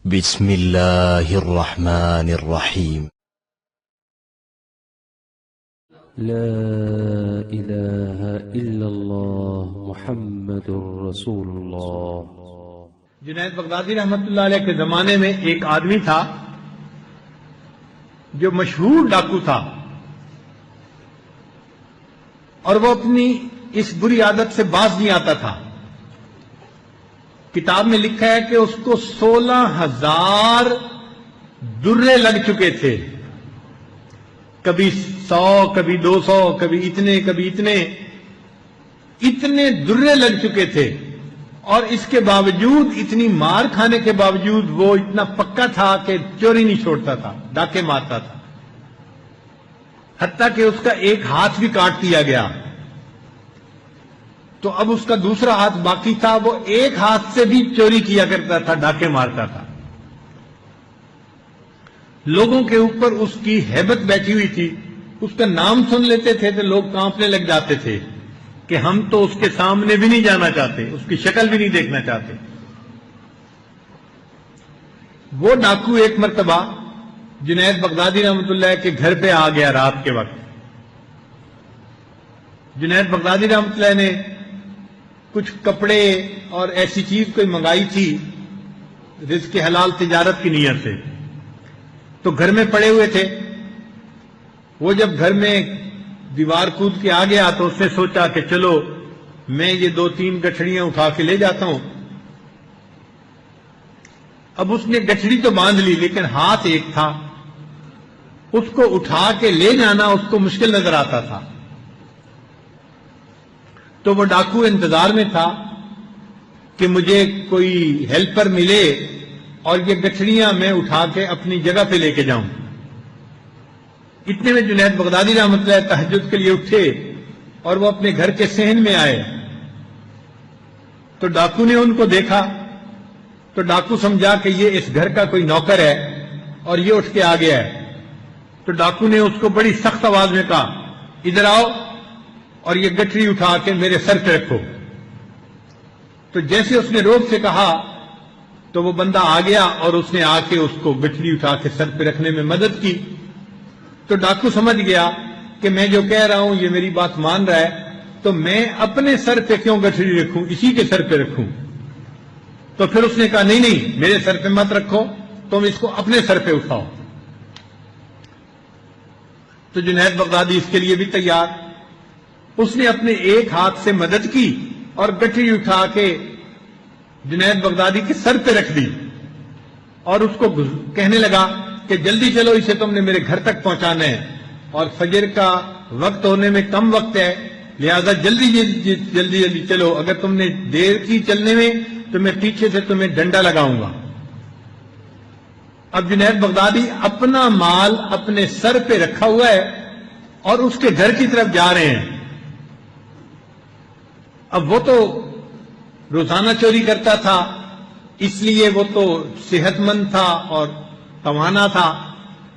بسم الله الرحمن الرحيم. لا إله إلا الله محمد رسول الله. جنید بغدادی رحمت اللہ علیہ کے زمانے میں ایک آدمی تھا جو مشہور ڈاکو تھا، اور وہ اپنی اس بری عادت سے باز نہیں آتا تھا. کتاب میں لکھا ہے کہ اس کو 16,000 درے لگ چکے تھے، کبھی 100 کبھی 200 کبھی اتنے درے لگ چکے تھے. اور اس کے باوجود، اتنی مار کھانے کے باوجود، وہ اتنا پکا تھا کہ چوری نہیں چھوڑتا تھا، ڈاکے مارتا تھا. حتیٰ کہ اس کا ایک ہاتھ بھی کاٹ دیا گیا، تو اب اس کا دوسرا ہاتھ باقی تھا. وہ ایک ہاتھ سے بھی چوری کیا کرتا تھا، ڈاکے مارتا تھا. لوگوں کے اوپر اس کی ہیبت بیٹھی ہوئی تھی. اس کا نام سن لیتے تھے تو لوگ کانپنے لگ جاتے تھے کہ ہم تو اس کے سامنے بھی نہیں جانا چاہتے، اس کی شکل بھی نہیں دیکھنا چاہتے. وہ ڈاکو ایک مرتبہ جنید بغدادی رحمت اللہ کے گھر پہ آ گیا رات کے وقت. جنید بغدادی رحمت اللہ نے کچھ کپڑے اور ایسی چیز کوئی منگائی تھی رزق حلال تجارت کی نیت سے، تو گھر میں پڑے ہوئے تھے. وہ جب گھر میں دیوار کود کے آ گیا تو اس نے سوچا کہ چلو میں یہ 2-3 گٹھڑیاں اٹھا کے لے جاتا ہوں. اب اس نے گٹھڑی تو باندھ لی، لیکن ہاتھ ایک تھا، اس کو اٹھا کے لے جانا اس کو مشکل نظر آتا تھا. تو وہ ڈاکو انتظار میں تھا کہ مجھے کوئی ہیلپر ملے اور یہ گٹھڑیاں میں اٹھا کے اپنی جگہ پہ لے کے جاؤں. اتنے میں جنید بغدادی رحمۃ اللہ تہجد کے لیے اٹھے اور وہ اپنے گھر کے صحن میں آئے. تو ڈاکو نے ان کو دیکھا تو ڈاکو سمجھا کہ یہ اس گھر کا کوئی نوکر ہے اور یہ اٹھ کے آ گیا ہے. تو ڈاکو نے اس کو بڑی سخت آواز میں کہا، ادھر آؤ اور یہ گٹھڑی اٹھا کے میرے سر پہ رکھو. تو جیسے اس نے روب سے کہا تو وہ بندہ آ گیا اور اس نے آ کے اس کو گٹھڑی اٹھا کے سر پہ رکھنے میں مدد کی. تو ڈاکو سمجھ گیا کہ میں جو کہہ رہا ہوں یہ میری بات مان رہا ہے، تو میں اپنے سر پہ کیوں گٹھڑی رکھوں، اسی کے سر پہ رکھوں. تو پھر اس نے کہا نہیں میرے سر پہ مت رکھو، تم اس کو اپنے سر پہ اٹھاؤ. تو جنید بغدادی اس کے لیے بھی تیار. اس نے اپنے ایک ہاتھ سے مدد کی اور گٹھڑی اٹھا کے جنید بغدادی کے سر پہ رکھ دی اور اس کو کہنے لگا کہ جلدی چلو، اسے تم نے میرے گھر تک پہنچانا ہے اور فجر کا وقت ہونے میں کم وقت ہے، لہذا جلدی چلو. اگر تم نے دیر کی چلنے میں تو میں پیچھے سے تمہیں ڈنڈا لگاؤں گا. اب جنید بغدادی اپنا مال اپنے سر پہ رکھا ہوا ہے اور اس کے گھر کی طرف جا رہے ہیں. اب وہ تو روزانہ چوری کرتا تھا، اس لیے وہ تو صحت مند تھا اور توانا تھا،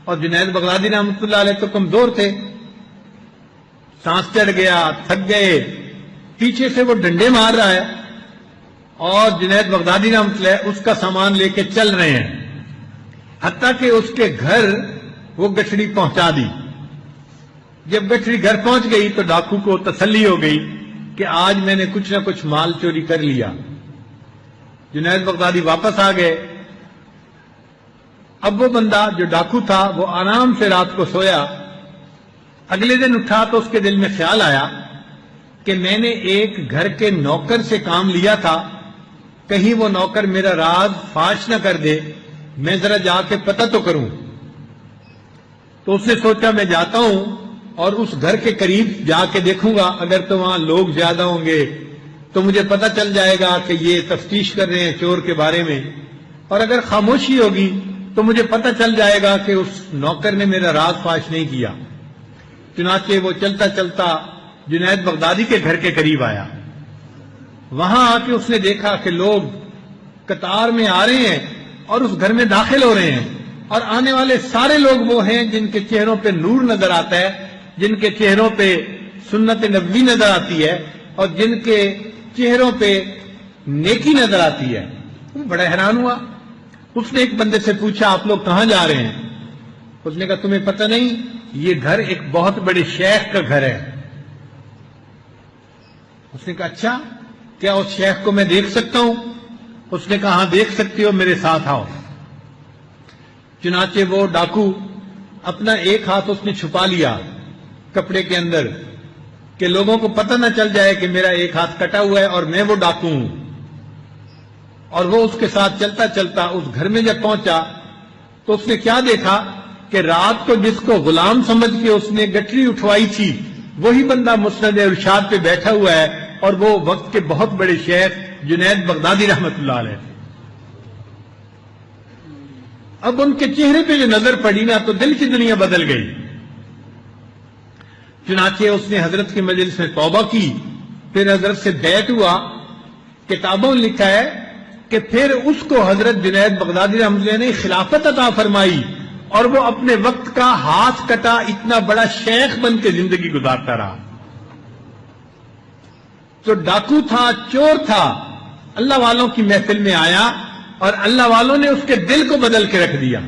اور جنید بغدادی رحمۃ اللہ علیہ تو کمزور تھے. سانس چڑھ گیا، تھک گئے، پیچھے سے وہ ڈنڈے مار رہا ہے اور جنید بغدادی رحمۃ اللہ اس کا سامان لے کے چل رہے ہیں. حتیٰ کہ اس کے گھر وہ گٹھڑی پہنچا دی. جب گٹھڑی گھر پہنچ گئی تو ڈاکو کو تسلی ہو گئی کہ آج میں نے کچھ نہ کچھ مال چوری کر لیا. جنید بغدادی واپس آ گئے. اب وہ بندہ جو ڈاکو تھا وہ آرام سے رات کو سویا. اگلے دن اٹھا تو اس کے دل میں خیال آیا کہ میں نے ایک گھر کے نوکر سے کام لیا تھا، کہیں وہ نوکر میرا راز فاش نہ کر دے، میں ذرا جا کے پتہ تو کروں. تو اس نے سوچا میں جاتا ہوں اور اس گھر کے قریب جا کے دیکھوں گا، اگر تو وہاں لوگ زیادہ ہوں گے تو مجھے پتہ چل جائے گا کہ یہ تفتیش کر رہے ہیں چور کے بارے میں، اور اگر خاموشی ہوگی تو مجھے پتہ چل جائے گا کہ اس نوکر نے میرا راز فاش نہیں کیا. چنانچہ وہ چلتا چلتا جنید بغدادی کے گھر کے قریب آیا. وہاں آ کے اس نے دیکھا کہ لوگ قطار میں آ رہے ہیں اور اس گھر میں داخل ہو رہے ہیں، اور آنے والے سارے لوگ وہ ہیں جن کے چہروں پہ نور نظر آتا ہے، جن کے چہروں پہ سنت نبوی نظر آتی ہے اور جن کے چہروں پہ نیکی نظر آتی ہے. وہ بڑا حیران ہوا. اس نے ایک بندے سے پوچھا آپ لوگ کہاں جا رہے ہیں؟ اس نے کہا تمہیں پتہ نہیں یہ گھر ایک بہت بڑے شیخ کا گھر ہے۔ اس نے کہا اچھا کیا اس شیخ کو میں دیکھ سکتا ہوں؟ اس نے کہا ہاں دیکھ سکتے ہو، میرے ساتھ آؤ۔ چنانچہ وہ ڈاکو اپنا ایک ہاتھ اس نے چھپا لیا کپڑے کے اندر کہ لوگوں کو پتہ نہ چل جائے کہ میرا ایک ہاتھ کٹا ہوا ہے اور میں وہ ڈاکو ہوں۔ اور وہ اس کے ساتھ چلتا چلتا اس گھر میں جب پہنچا تو اس نے کیا دیکھا کہ رات کو جس کو غلام سمجھ کے اس نے گٹری اٹھوائی تھی وہی بندہ مسند ارشاد پہ بیٹھا ہوا ہے، اور وہ وقت کے بہت بڑے شیخ جنید بغدادی رحمت اللہ علیہ تھے۔ اب ان کے چہرے پہ جو نظر پڑی نا تو دل کی دنیا بدل گئی۔ چنانچہ اس نے حضرت کے مجلس میں توبہ کی، پھر حضرت سے بیعت ہوا۔ کتابوں میں لکھا ہے کہ پھر اس کو حضرت جنید بغدادی رحمۃ اللہ نے خلافت عطا فرمائی، اور وہ اپنے وقت کا ہاتھ کٹا اتنا بڑا شیخ بن کے زندگی گزارتا رہا۔ تو ڈاکو تھا، چور تھا، اللہ والوں کی محفل میں آیا اور اللہ والوں نے اس کے دل کو بدل کے رکھ دیا۔